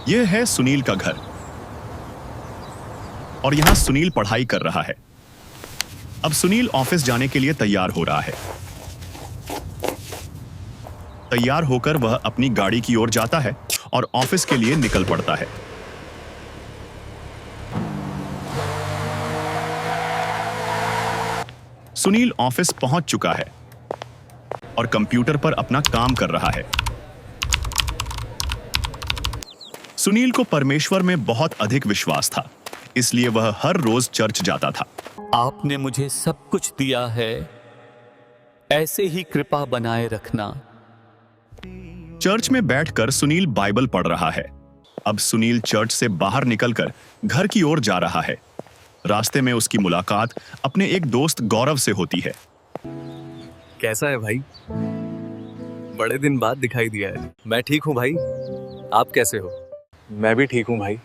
यह है सुनील का घर और यहां सुनील पढ़ाई कर रहा है। अब सुनील ऑफिस जाने के लिए तैयार हो रहा है। तैयार होकर वह अपनी गाड़ी की ओर जाता है और ऑफिस के लिए निकल पड़ता है। सुनील ऑफिस पहुंच चुका है और कंप्यूटर पर अपना काम कर रहा है। सुनील को परमेश्वर में बहुत अधिक विश्वास था, इसलिए वह हर रोज चर्च जाता था। आपने मुझे सब कुछ दिया है, ऐसे ही कृपा बनाए रखना। चर्च में बैठकर सुनील बाइबल पढ़ रहा है। अब सुनील चर्च से बाहर निकलकर घर की ओर जा रहा है। रास्ते में उसकी मुलाकात अपने एक दोस्त गौरव से होती है। कैसा है भाई? बड़े दिन बाद दिखाई दिया है। मैं ठीक हूँ भाई, आप कैसे हो? मैं भी ठीक हूँ भाई।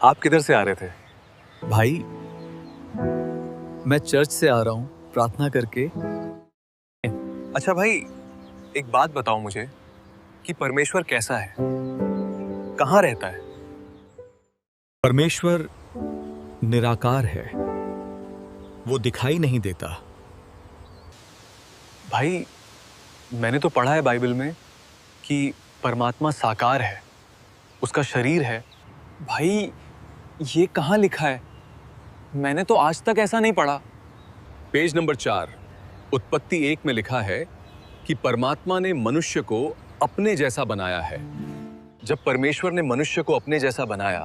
आप किधर से आ रहे थे? भाई मैं चर्च से आ रहा हूँ प्रार्थना करके। अच्छा भाई, एक बात बताओ मुझे कि परमेश्वर कैसा है, कहाँ रहता है? परमेश्वर निराकार है, वो दिखाई नहीं देता। भाई मैंने तो पढ़ा है बाइबल में कि परमात्मा साकार है, उसका शरीर है। भाई ये कहाँ लिखा है? मैंने तो आज तक ऐसा नहीं पढ़ा। पेज नंबर 4 उत्पत्ति 1 में लिखा है कि परमात्मा ने मनुष्य को अपने जैसा बनाया है। जब परमेश्वर ने मनुष्य को अपने जैसा बनाया,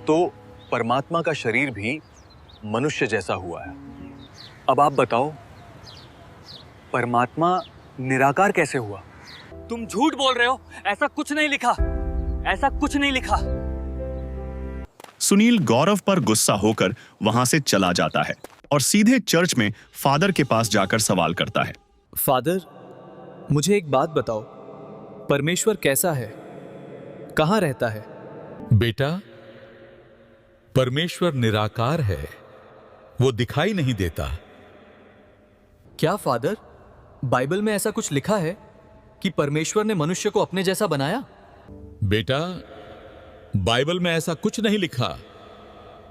तो परमात्मा का शरीर भी मनुष्य जैसा हुआ है। अब आप बताओ, परमात्मा निराकार कैसे हुआ? तुम झूठ बोल रहे हो, ऐसा कुछ नहीं लिखा, ऐसा कुछ नहीं लिखा। सुनील गौरव पर गुस्सा होकर वहां से चला जाता है और सीधे चर्च में फादर के पास जाकर सवाल करता है। फादर, मुझे एक बात बताओ, परमेश्वर कैसा है, कहाँ रहता है? बेटा, परमेश्वर निराकार है, वो दिखाई नहीं देता। क्या फादर, बाइबल में ऐसा कुछ लिखा है कि परमेश्वर ने मनुष्य को अपने जैसा बनाया? बेटा, बाइबल में ऐसा कुछ नहीं लिखा।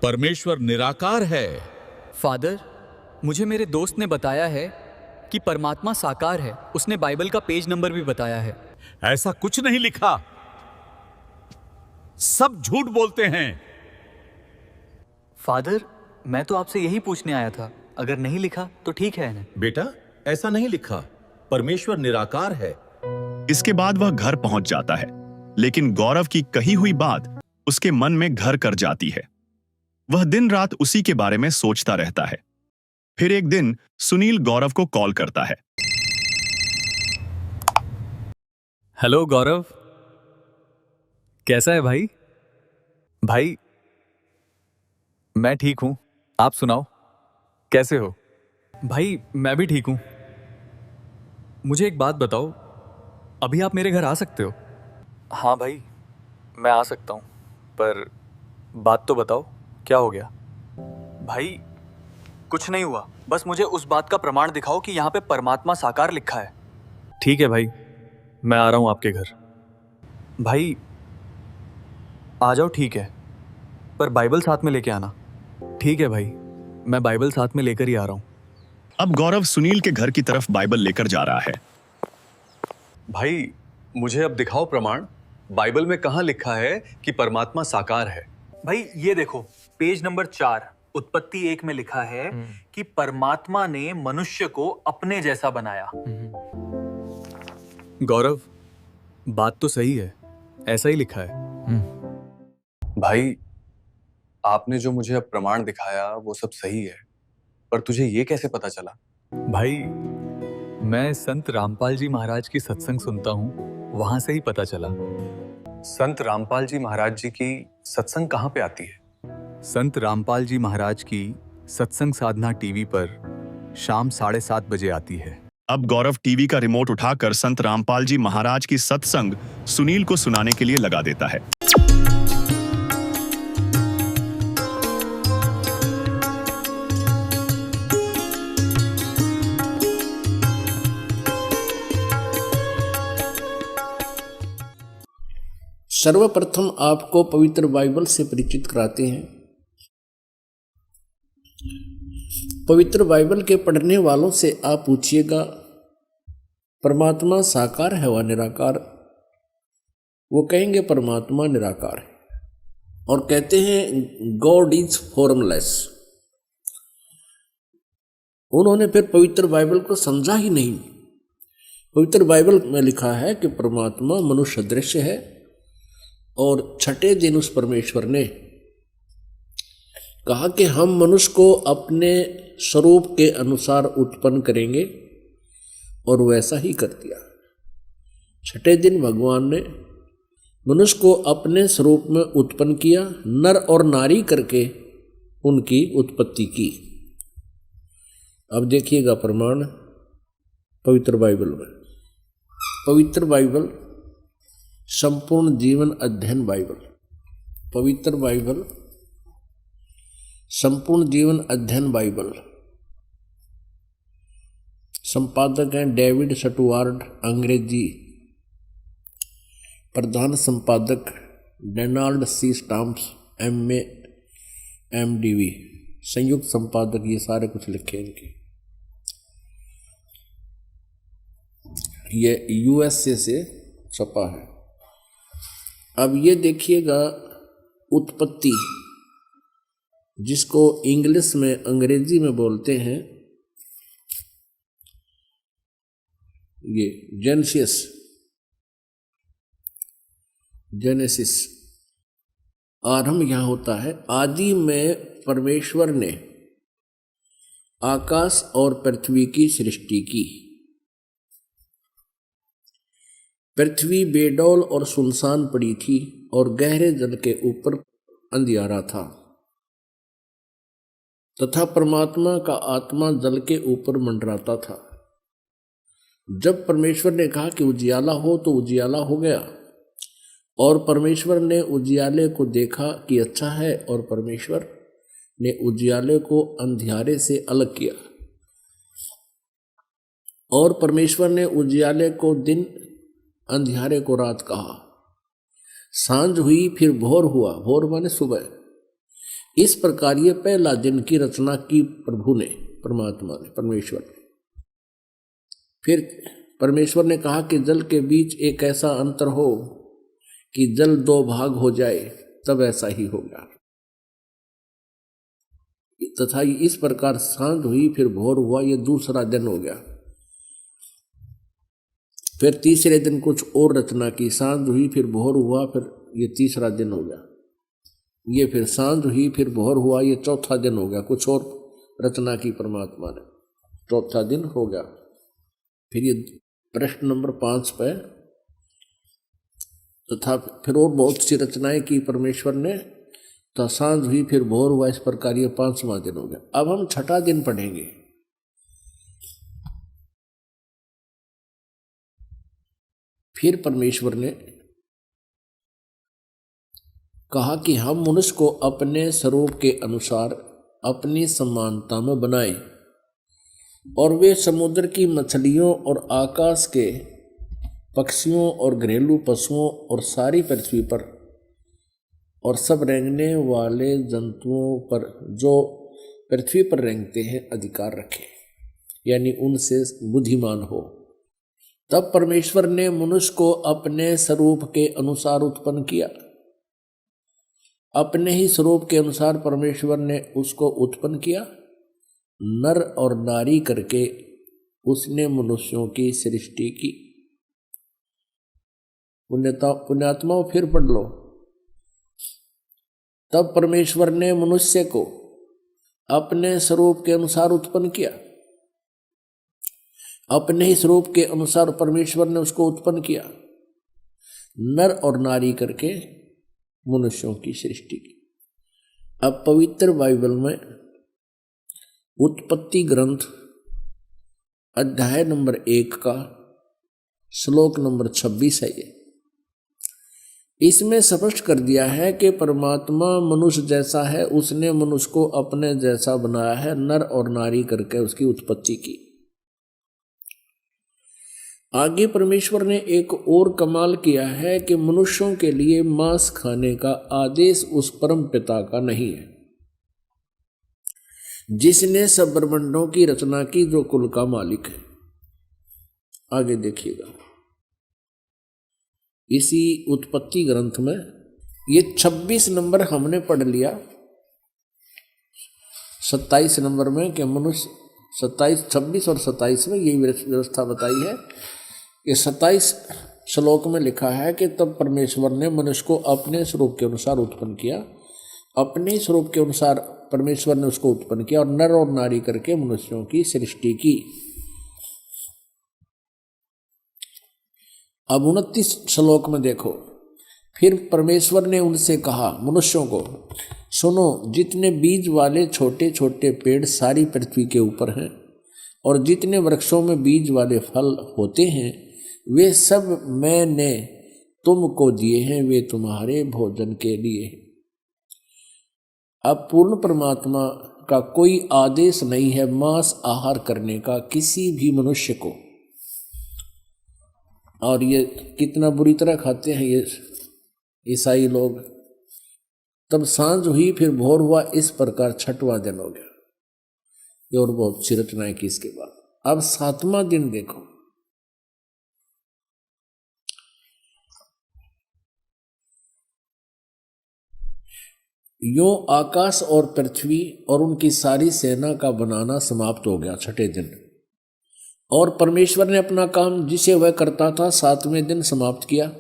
परमेश्वर निराकार है। फादर, मुझे मेरे दोस्त ने बताया है कि परमात्मा साकार है। उसने बाइबल का पेज नंबर भी बताया है। ऐसा कुछ नहीं लिखा, सब झूठ बोलते हैं। फादर, मैं तो आपसे यही पूछने आया था, अगर नहीं लिखा तो ठीक है ना? बेटा, ऐसा नहीं लिखा, परमेश्वर निराकार है। इसके बाद वह घर पहुंच जाता है, लेकिन गौरव की कही हुई बात उसके मन में घर कर जाती है। वह दिन रात उसी के बारे में सोचता रहता है। फिर एक दिन सुनील गौरव को कॉल करता है। हेलो गौरव, कैसा है भाई? भाई मैं ठीक हूं, आप सुनाओ, कैसे हो? भाई मैं भी ठीक हूं। मुझे एक बात बताओ, अभी आप मेरे घर आ सकते हो? हाँ भाई, मैं आ सकता हूं, पर बात तो बताओ, क्या हो गया? भाई कुछ नहीं हुआ, बस मुझे उस बात का प्रमाण दिखाओ कि यहाँ पे परमात्मा साकार लिखा है। ठीक है भाई, मैं आ रहा हूँ आपके घर। भाई आ जाओ, ठीक है, पर बाइबल साथ में लेके आना। ठीक है भाई, मैं बाइबल साथ में लेकर ही आ रहा हूँ। अब गौरव सुनील के घर की तरफ बाइबल लेकर जा रहा है। भाई मुझे अब दिखाओ प्रमाण, बाइबल में कहाँ लिखा है कि परमात्मा साकार है? भाई ये देखो, पेज नंबर 4 उत्पत्ति 1 में लिखा है कि परमात्मा ने मनुष्य को अपने जैसा बनाया। गौरव, बात तो सही है, ऐसा ही लिखा है। भाई आपने जो मुझे अब प्रमाण दिखाया वो सब सही है, पर तुझे ये कैसे पता चला? भाई मैं संत रामपाल जी महाराज की सत्संग सुनता हूँ, वहां से ही पता चला। संत रामपाल जी महाराज जी की सत्संग कहाँ पे आती है? संत रामपाल जी महाराज की सत्संग साधना टीवी पर शाम 7:30 बजे आती है। अब गौरव टीवी का रिमोट उठाकर संत रामपाल जी महाराज की सत्संग सुनील को सुनाने के लिए लगा देता है। सर्वप्रथम आपको पवित्र बाइबल से परिचित कराते हैं। पवित्र बाइबल के पढ़ने वालों से आप पूछिएगा परमात्मा साकार है व निराकार, वो कहेंगे परमात्मा निराकार है, और कहते हैं गॉड इज फॉर्मलेस। उन्होंने फिर पवित्र बाइबल को समझा ही नहीं। पवित्र बाइबल में लिखा है कि परमात्मा मनुष्य दृश्य है और छठे दिन उस परमेश्वर ने कहा कि हम मनुष्य को अपने स्वरूप के अनुसार उत्पन्न करेंगे, और वैसा ही कर दिया। छठे दिन भगवान ने मनुष्य को अपने स्वरूप में उत्पन्न किया, नर और नारी करके उनकी उत्पत्ति की। अब देखिएगा प्रमाण पवित्र बाइबल में। पवित्र बाइबल संपूर्ण जीवन अध्ययन बाइबल, पवित्र बाइबल संपूर्ण जीवन अध्ययन बाइबल, संपादक हैं डेविड स्टुअर्ट, अंग्रेजी, प्रधान संपादक Donald C Stamps, MA MDV, संयुक्त संपादक, ये सारे कुछ लिखे इनके। ये USA से छपा है। अब ये देखिएगा उत्पत्ति, जिसको इंग्लिश में अंग्रेजी में बोलते हैं ये जेनेसिस। आरंभ यहाँ होता है, आदि में परमेश्वर ने आकाश और पृथ्वी की सृष्टि की। पृथ्वी बेडौल और सुनसान पड़ी थी और गहरे जल के ऊपर अंधियारा था, तथा परमात्मा का आत्मा जल के ऊपर मंडराता था। जब परमेश्वर ने कहा कि उजियाला हो, तो उजियाला हो गया। और परमेश्वर ने उजियाले को देखा कि अच्छा है, और परमेश्वर ने उजियाले को अंधियारे से अलग किया। और परमेश्वर ने उजियाले को दिन, अंधियारे को रात कहा। सांझ हुई, फिर भोर हुआ, भोर माने सुबह। इस प्रकार ये पहला दिन की रचना की प्रभु ने, परमात्मा ने, परमेश्वर ने। फिर परमेश्वर ने कहा कि जल के बीच एक ऐसा अंतर हो कि जल दो भाग हो जाए, तब ऐसा ही होगा। तथा इस प्रकार सांझ हुई, फिर भोर हुआ, ये दूसरा दिन हो गया। फिर तीसरे दिन कुछ और रचना की, सांझ हुई, फिर भोर हुआ, फिर ये तीसरा दिन हो गया। ये फिर सांझ हुई, फिर भोर हुआ, ये चौथा दिन हो गया। कुछ और रचना की परमात्मा ने, चौथा दिन हो गया। फिर ये प्रश्न नंबर 5 पे, तथा फिर और बहुत सी रचनाएं की परमेश्वर ने, तो सांझ हुई, फिर भोर हुआ, इस प्रकार ये 5वां दिन हो गया। अब हम छठा दिन पढ़ेंगे। फिर परमेश्वर ने कहा कि हम मनुष्य को अपने स्वरूप के अनुसार अपनी समानता में बनाएं, और वे समुद्र की मछलियों और आकाश के पक्षियों और घरेलू पशुओं और सारी पृथ्वी पर और सब रेंगने वाले जंतुओं पर जो पृथ्वी पर रेंगते हैं अधिकार रखें, यानी उनसे बुद्धिमान हो। तब परमेश्वर ने मनुष्य को अपने स्वरूप के अनुसार उत्पन्न किया। अपने ही स्वरूप के अनुसार परमेश्वर ने उसको उत्पन्न किया, नर और नारी करके उसने मनुष्यों की सृष्टि की। पुण्यात्माओं फिर पढ़ लो। तब परमेश्वर ने मनुष्य को अपने स्वरूप के अनुसार उत्पन्न किया। अपने ही स्वरूप के अनुसार परमेश्वर ने उसको उत्पन्न किया, नर और नारी करके मनुष्यों की सृष्टि की। अब पवित्र बाइबल में उत्पत्ति ग्रंथ अध्याय नंबर 1 का श्लोक नंबर 26 है। ये इसमें स्पष्ट कर दिया है कि परमात्मा मनुष्य जैसा है, उसने मनुष्य को अपने जैसा बनाया है, नर और नारी करके उसकी उत्पत्ति की। आगे परमेश्वर ने एक और कमाल किया है कि मनुष्यों के लिए मांस खाने का आदेश उस परम पिता का नहीं है जिसने सब ब्रह्मांडों की रचना की, जो कुल का मालिक है। आगे देखिएगा इसी उत्पत्ति ग्रंथ में ये 26 नंबर हमने पढ़ लिया। 27 नंबर में कि मनुष्य 27, 26 और 27 में यही व्यवस्था बताई है। ये 27 श्लोक में लिखा है कि तब परमेश्वर ने मनुष्य को अपने स्वरूप के अनुसार उत्पन्न किया। अपने स्वरूप के अनुसार परमेश्वर ने उसको उत्पन्न किया और नर और नारी करके मनुष्यों की सृष्टि की। अब 29 श्लोक में देखो, फिर परमेश्वर ने उनसे कहा मनुष्यों को, सुनो, जितने बीज वाले छोटे छोटे पेड़ सारी पृथ्वी के ऊपर हैं और जितने वृक्षों में बीज वाले फल होते हैं वे सब मैंने तुमको दिए हैं, वे तुम्हारे भोजन के लिए हैं। अब पूर्ण परमात्मा का कोई आदेश नहीं है मांस आहार करने का किसी भी मनुष्य को। और ये कितना बुरी तरह खाते हैं ये ईसाई लोग। तब सांझ हुई, फिर भोर हुआ, इस प्रकार 6वां दिन हो गया। ये और बहुत सी रचनाएं की इसके बाद। अब 7वां दिन देखो, यो आकाश और पृथ्वी और उनकी सारी सेना का बनाना समाप्त हो गया 6ठे दिन। और परमेश्वर ने अपना काम जिसे वह करता था 7वें दिन समाप्त किया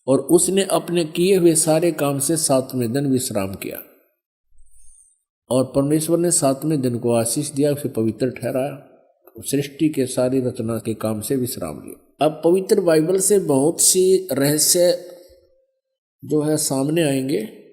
और उसने अपने किए हुए सारे काम से 7वें दिन विश्राम किया। और परमेश्वर ने 7वें दिन को आशीष दिया, उसे पवित्र ठहराया, सृष्टि के सारी रचना के काम से विश्राम लिया। अब पवित्र बाइबल से बहुत सी रहस्य जो है सामने आएंगे।